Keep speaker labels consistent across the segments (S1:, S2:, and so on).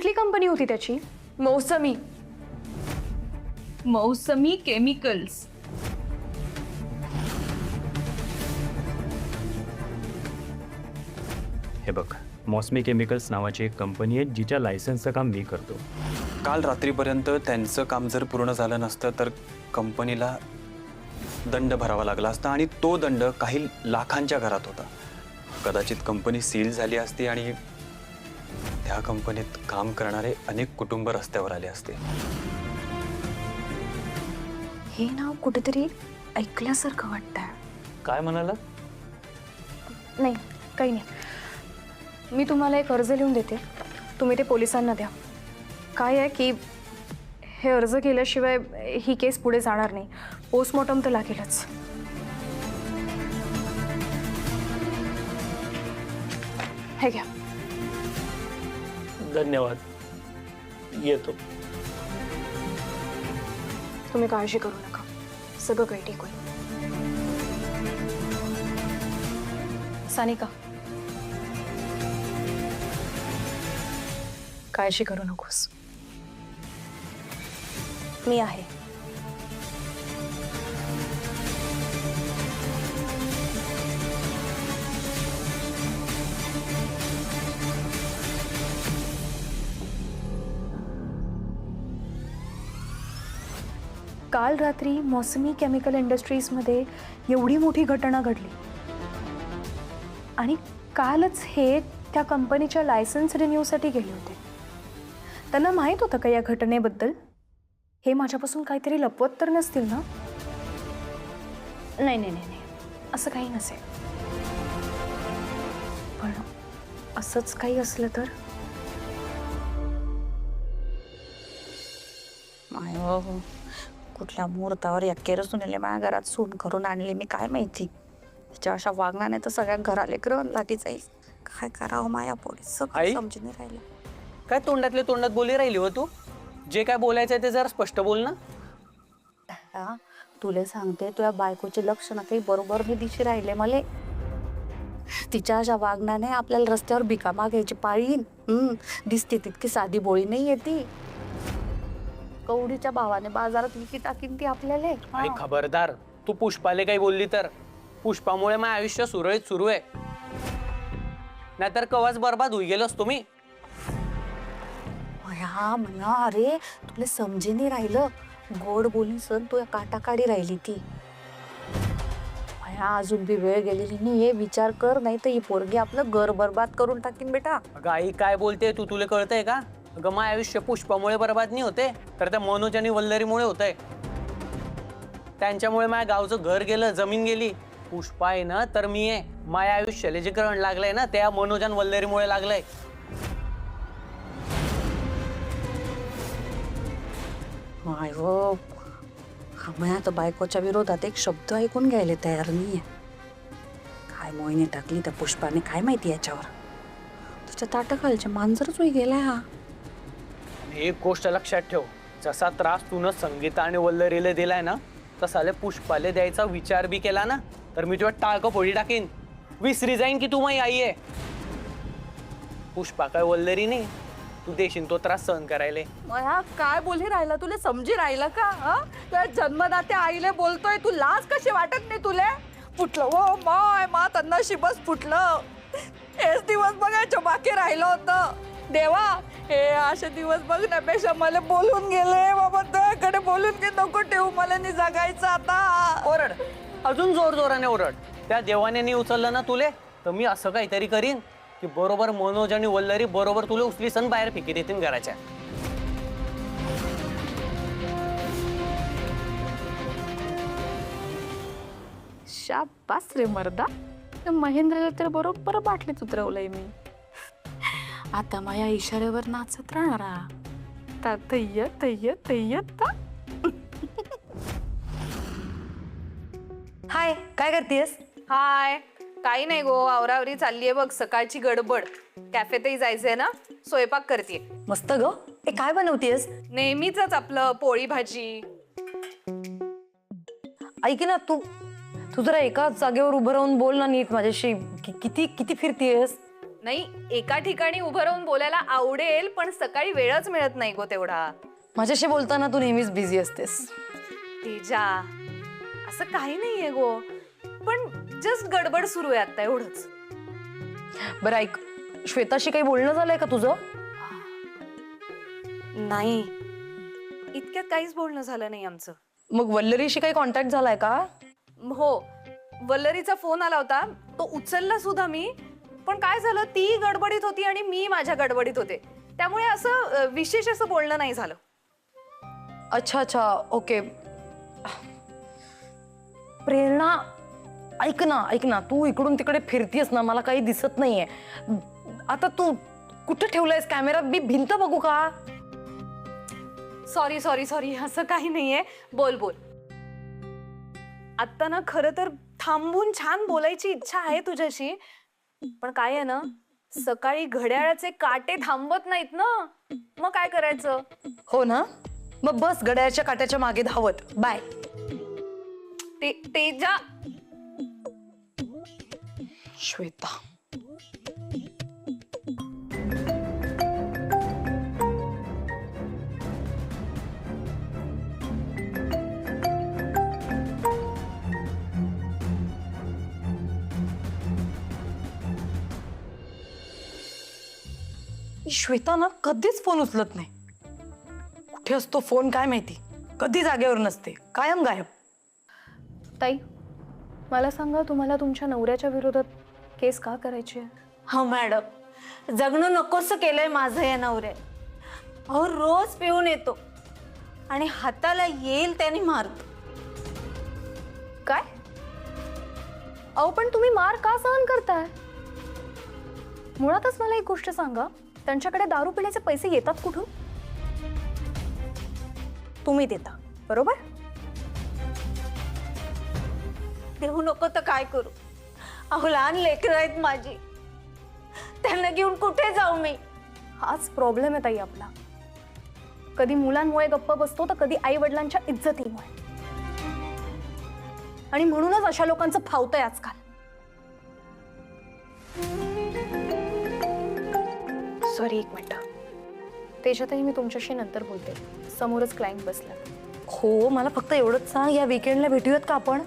S1: कुठली कंपनी होती त्याची?
S2: मौसमी.
S3: मौसमी केमिकल्स.
S4: हे बघ, मौसमी केमिकल्स नावाची एक कंपनी आहे जिच्या लायसन्सचं काम मी करतो.
S5: काल रात्रीपर्यंत त्यांचं काम जर पूर्ण झालं नसतं तर कंपनीला दंड भरावा लागला असता आणि तो दंड काही लाखांच्या घरात होता. कदाचित कंपनी सील झाली असती आणि त्या कंपनीत काम करणारे अनेक कुटुंब रस्त्यावर आले असते.
S1: हे नाव कुठेतरी ऐकल्यासारखं वाटतंय.
S5: काय म्हणाला?
S1: नाही, काही नाही. मी तुम्हाला एक अर्ज लिहून देते, तुम्ही ते पोलिसांना द्या. काय आहे की हे अर्ज केल्याशिवाय ही केस पुढे जाणार नाही. पोस्टमॉर्टम तर लागेलच. हे घ्या.
S6: धन्यवाद. येतो.
S1: तुम्ही काळजी करू नका, सगळं काही ठीक होईल. सानिका, काळजी करू नकोस, मी आहे. काल रात्री मौसमी केमिकल इंडस्ट्रीजमध्ये एवढी मोठी घटना घडली आणि कालच हे त्या कंपनीच्या लायसन्स रिन्यूसाठी गेले होते. त्यांना माहीत होतं का या घटनेबद्दल? हे माझ्यापासून काहीतरी लपवत तर नसतील ना? नाही नाही नाही, असं काही नसेल. पण असंच काही असलं तर?
S7: कुठल्या मुहूर्तावर या केरसुनेले माझ्या घरात सून करून आणली मी काय माहिती. तिच्या अशा वागण्याने तर सगळ्या घराले ग्रहण लाटी जाईल. काय करावं माया पोळी सगळं समजून नाही राहिलं.
S6: काय तोंडातल्या तोंडात बोली राहिली हो तू? जे काय बोलायचं ते जरा स्पष्ट बोल ना.
S7: तुला सांगते, तुझ्या बायकोचे लक्षण काही बरोबर नाही दिशी राहिले मले. तिच्या अशा वागण्याने आपल्याला रस्त्यावर भिका मागायची पाळी दिसते. तितकी साधी बोळी नाही येते. कवडीच्या भावाने बाजारात विकी टाकीन ती आपल्याला.
S6: आणि खबरदार, तू पुष्पाले काही बोलली तर पुष्पामुळे माझं आयुष्य सुरळीत सुरू आहे, नाहीतर कवाच बरबाद होई गेलो असतो मी.
S7: हा म्हणा, अरे तुला समजे नाही राहिलं. गोड बोली सण तू काटाकाडी राहिली ती. अजून बी वेळ गेलेली नाही. हे विचार कर, नाही तर ही पोरगी आपलं घर बरबाद करून टाकीन बेटा.
S6: अगं आई, काय बोलते तू? तुला कळतंय का? अगं माझं आयुष्य पुष्पामुळे बरबाद नाही होते, तर त्या मनोज आणि वल्लरीमुळे होतंय. त्यांच्यामुळे माझ्या गावचं घर गेलं, जमीन गेली. पुष्पा आहे ना तर मी आहे. माझ्या आयुष्याला जे ग्रहण लागलंय ना त्या मनोज आणि वल्लरीमुळे लागलंय.
S7: माय हो, आता बायकोच्या विरोधात एक शब्द ऐकून घ्यायला तयार नाहीये. काय मोहिनी टाकली त्या पुष्पाने काय माहिती याच्यावर. तुझ्या ताटाखालच्या मांजरच होई गेलाय हा.
S6: एक गोष्ट लक्षात ठेव, जसा त्रास तू संगीता आणि वल्लरीला दिलाय ना, तसा पुष्पाले द्यायचा विचार बी केला ना तर मी तुझ्या टाळकं फोडी टाकीन. विसरी जाईन की तू माझी आई आहे. पुष्पा काय वल्लरी नाही, तू देशील तो त्रास सहन करायला.
S2: मया काय बोली राहिला? तुला समजी राहिलं का? तुझ्या जन्मदात्या आईले बोलतोय तू, लाज कशी वाटत नाही तुले? फुटलं हो माय, मा त्यांना शिबस फुटलं. हेच दिवस बघायचं बाकी राहिलं होतं. देवा, हे असे दिवस बघण्यापेक्षा मला बोलून गेले बाबा. तुझ्याकडे बोलून घे, नको ठेवू, मला नाही जगायचं आता.
S6: ओरड, अजून जोर जोराने ओरड. त्या देवाने नाही उचललं ना तुले तर मी असं काहीतरी करीन की बरोबर मनोज आणि वल्लरी बरोबर तुला उचली सण बाहेर फेकी देतील घराच्या.
S1: शाबास रे मर्दा, महेंद्रला तर बरोबर बाटलीत उतरवलंय मी. आता माझ्या इशाऱ्यावर नाचत राहणार. तय्य तय्य तय्य.
S2: हाय, काय करतेस? हाय, काही नाही गो, आवरावरी चाललीये बघ. सकाळची गडबड, कॅफेतही जायचंय ना, स्वयंपाक करतेय.
S8: मस्त ग. ए काय बनवतेस?
S2: नेहमीच आपलं पोळी भाजी.
S8: ऐक ना, तू जरा एका जागेवर उभं राहून बोल ना नीट माझ्याशी. किती किती फिरतेस?
S2: नाही, एका ठिकाणी उभं राहून बोलायला आवडेल, पण सकाळी वेळच मिळत नाही गो तेवढा.
S8: माझ्याशी बोलताना तू नेहमीच बिझी असतेस.
S2: तेजा, असं काही नाहीये गो, पण जस्ट गडबड सुरू आहे आता, एवढंच.
S8: बरं ऐक, श्वेताशी काही बोलणं झालंय का तुझं?
S2: नाही, इतक्यात काहीच बोलणं झालं नाही आमचं.
S8: मग वल्लरीशी काही कॉन्टॅक्ट झालाय का?
S2: हो, वल्लरीचा फोन आला होता, तो उचलला सुद्धा मी. पण काय झालं, ती गडबडीत होती आणि मी माझ्या गडबडीत होते, त्यामुळे असं विशेष असं बोलणं नाही झालं.
S8: अच्छा अच्छा, ओके. प्रेरणा, ऐक ना, तू इकडून तिकडे फिरतीयस ना, मला काही दिसत नाहीये. आता तू कुठे ठेवलायस कॅमेरा? मी भिंत बघू का?
S2: सॉरी सॉरी सॉरी, असं काही नाहीये. बोल बोल. आता ना खरं तर थांबून छान बोलायची इच्छा आहे तुझ्याशी, पण काय आहे ना, सकाळी घड्याळाचे काटे थांबत नाहीत ना, मग काय करायचं?
S8: हो ना, मग बस घड्याळाच्या काट्याच्या मागे धावत. बाय.
S2: तेजा,
S8: श्वेता, श्वेता ना कधीच फोन उचलत नाही. कुठे असतो फोन काय माहिती, कधी जागेवर नसते, कायम गायब.
S1: ताई, मला सांगा, तुम्हाला तुमच्या नवऱ्याच्या विरोधात केस का करायची आहे?
S9: हो मॅडम, जगणं नकोसं केलंय माझं या नवऱ्या. अहो रोज पिऊन येतो आणि हाताला येईल त्याने मारतो.
S1: काय? अहो पण तुम्ही मार का सहन करताय? मुळातच मला एक गोष्ट सांगा, त्यांच्याकडे दारू पिण्याचे पैसे येतात कुठून? तुम्ही देता, बरोबर?
S9: देऊ नको तर काय करू? अहो लहान लेकरं आहेत माझी, त्यांना घेऊन कुठे जाऊ मी?
S1: हाच प्रॉब्लेम आहे ताई आपला. कधी मुलांमुळे गप्प बसतो, तर कधी आई वडिलांच्या इज्जतीमुळे. आणि म्हणूनच अशा लोकांचं फावतंय आजकाल. सॉरी, एक मिनिट. त्याच्यातही मी तुमच्याशी नंतर बोलते, समोरच क्लायंट बसला.
S8: हो, मला फक्त एवढंच सांग, या वीकेंडला भेटूयात का आपण?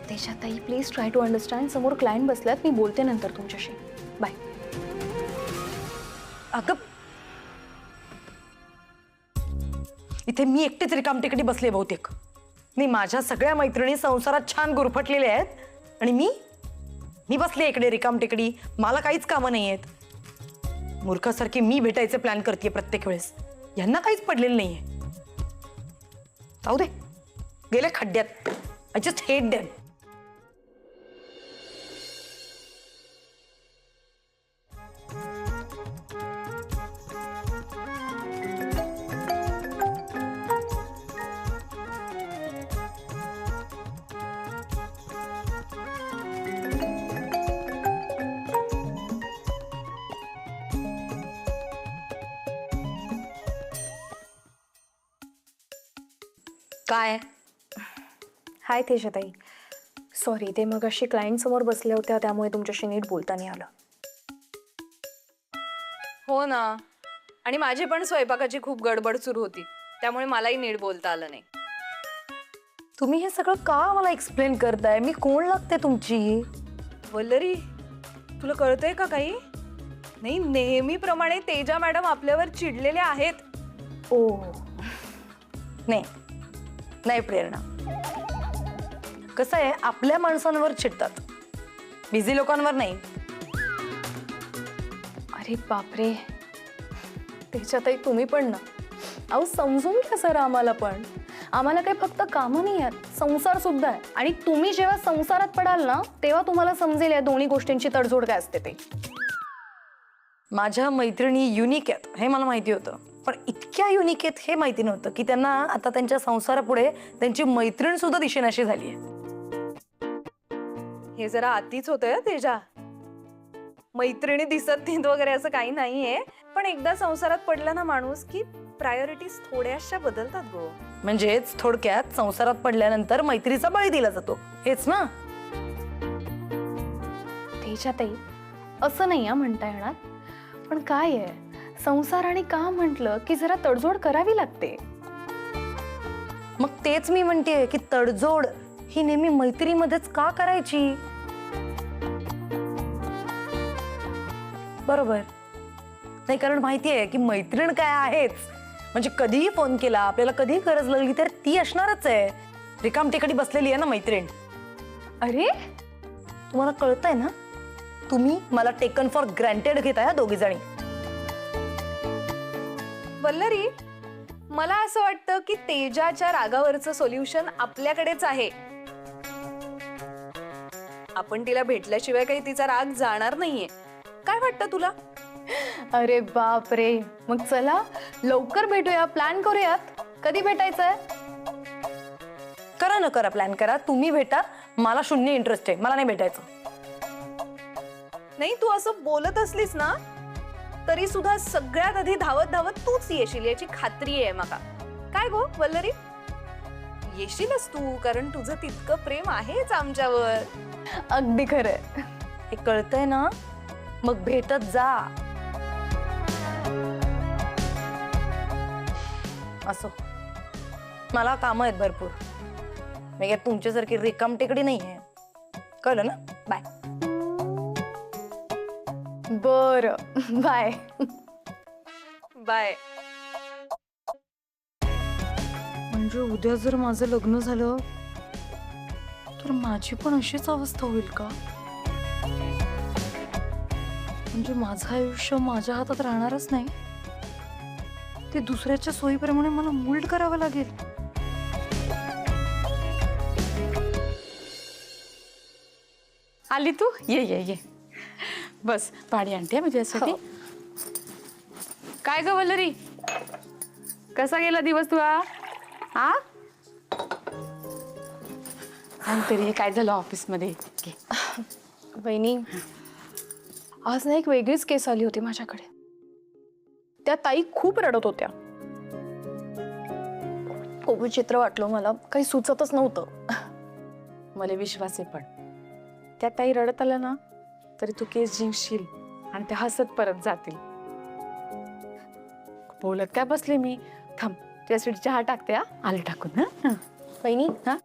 S1: त्याच्यातही प्लीज ट्राय टू अंडरस्टँड. समोर क्लायंट बसल्यात, मी बोलते नंतर तुमच्याशी. बाय.
S8: अगं, इथे मी एकटीच रिकामटेकडी बसले बहुतेक. नाही, माझ्या सगळ्या मैत्रिणी संसारात छान गुरफटलेल्या आहेत आणि मी बसले इकडे रिकामटेकडी. मला काहीच कामं नाही आहेत. मूर्खासारखी मी भेटायचे प्लॅन करते प्रत्येक वेळेस. यांना काहीच पडलेलं नाहीये. जाऊ दे, गेले खड्ड्यात. I just hate them. काय?
S1: हाय तेजताई, सॉरी, ते मग अशी क्लायंट समोर बसल्या होत्या, त्यामुळे तुमच्याशी नीट बोलता नाही आलं.
S2: हो ना, आणि माझी पण स्वयंपाकाची खूप गडबड सुरू होती, त्यामुळे मलाही नीट बोलता आलं नाही.
S8: तुम्ही हे सगळं का मला एक्सप्लेन करताय? मी कोण लागते तुमची?
S2: वल्लरी, तुला कळतंय का काही? नाही, नेहमीप्रमाणे तेजा मॅडम आपल्यावर चिडलेल्या आहेत.
S8: ओ नाही नाही प्रेरणा, कसं आहे, आपल्या माणसांवर चिडतात, बिझी लोकांवर नाही.
S1: अरे बापरे, त्याच्यातही तुम्ही पण ना. अहो समजून घ्या सर आम्हाला पण. आम्हाला काही फक्त कामं नाही आहेत, संसार सुद्धा आहे. आणि तुम्ही जेव्हा संसारात पडाल ना, तेव्हा तुम्हाला समजेल या दोन्ही गोष्टींची तडजोड काय असते ते.
S8: माझ्या मैत्रिणी युनिक आहेत हे मला माहिती होतं, पण इतक्या युनिक आहेत हे माहिती नव्हतं की त्यांना आता त्यांच्या संसारापुढे त्यांची मैत्रीण सुद्धा दिशेनाशी झाली आहे.
S2: हे जरा आतीच होतंय तेजा. मैत्रिणी दिसत नाहीत वगैरे असं काही नाहीये, पण एकदा संसारात पडला ना माणूस की प्रायोरिटीज थोड्याशा बदलतात गो.
S8: म्हणजेच थोडक्यात संसारात पडल्यानंतर मैत्रीचा बळी दिला जातो, हेच ना?
S1: त्याच्यातही असं नाही म्हणता येणार, पण काय आहे, संसार आणि काम म्हटलं की जरा तडजोड करावी लागते.
S8: मग तेच मी म्हणतेय की तडजोड ही नेहमी मैत्रीमध्येच का करायची? बरोबर नाही, कारण माहितीये की मैत्रीण काय आहेच, म्हणजे कधीही फोन केला, आपल्याला कधीही गरज लागली तर ती असणारच आहे. रिकाम टेकडी बसलेली आहे ना मैत्रीण.
S1: अरे
S8: तुम्हाला कळतंय ना, तुम्ही मला टेकन फॉर ग्रँटेड घेताय दोघी जणी.
S1: वल्लरी, मला असं वाटतं की तेजाच्या रागावरचं सोल्युशन आपल्याकडेच आहे. आपण तिला भेटल्याशिवाय काही तिचा राग जाणार नाहीये. काय वाटतं तुला? अरे बाप रे, मग चला लवकर भेटूया, प्लॅन करूयात. कधी भेटायचंय?
S8: करा न करा प्लॅन करा, तुम्ही भेटा. मला 0 इंटरेस्ट आहे, मला नाही भेटायचं.
S1: नाही, तू असं बोलत असलीस ना तरी सुद्धा सगळ्यात आधी धावत धावत तूच येशील याची खात्री आहे मला. काय गो वल्लरी, येशीलच तू, कारण तुझं तितकं प्रेम आहेच आमच्यावर. अगदी खरंय.
S8: हे कळतंय ना, मग भेटत जा. असो, मला कामं आहेत भरपूर. मी काय तुमच्यासारखी रिकाम टेकडी नाही आहे. कळलं ना? बाय.
S1: बर, बाय. बाय.
S8: म्हणजे उद्या जर माझं लग्न झालं तर माझी पण अशीच अवस्था होईल का? म्हणजे माझं आयुष्य माझ्या हातात राहणारच नाही, ते दुसऱ्याच्या सोयीप्रमाणे मला मोल्ड करावं लागेल.
S7: आली तू? ये ये ये, बस पाणी आणते मी तुझ्यासाठी. काय ग वल्लरी, कसा गेला दिवस तुझा? हा, सांग तरी काय झालं ऑफिसमध्ये?
S1: वहिनी, आज ना एक वेगळीच केस आली होती माझ्याकडे. त्या ताई खूप रडत होत्या. खूप विचित्र वाटलं मला, काही सुचतच नव्हतं.
S7: मला विश्वास आहे, पण त्या ताई रडत आल्या ना तरी तू केस जिंकशील आणि त्या हसत परत जातील. बोलत काय बसले मी, थांब तुझ्यासाठी चहा टाकते. हा, आले टाकून. हा
S1: वहिनी,
S7: हा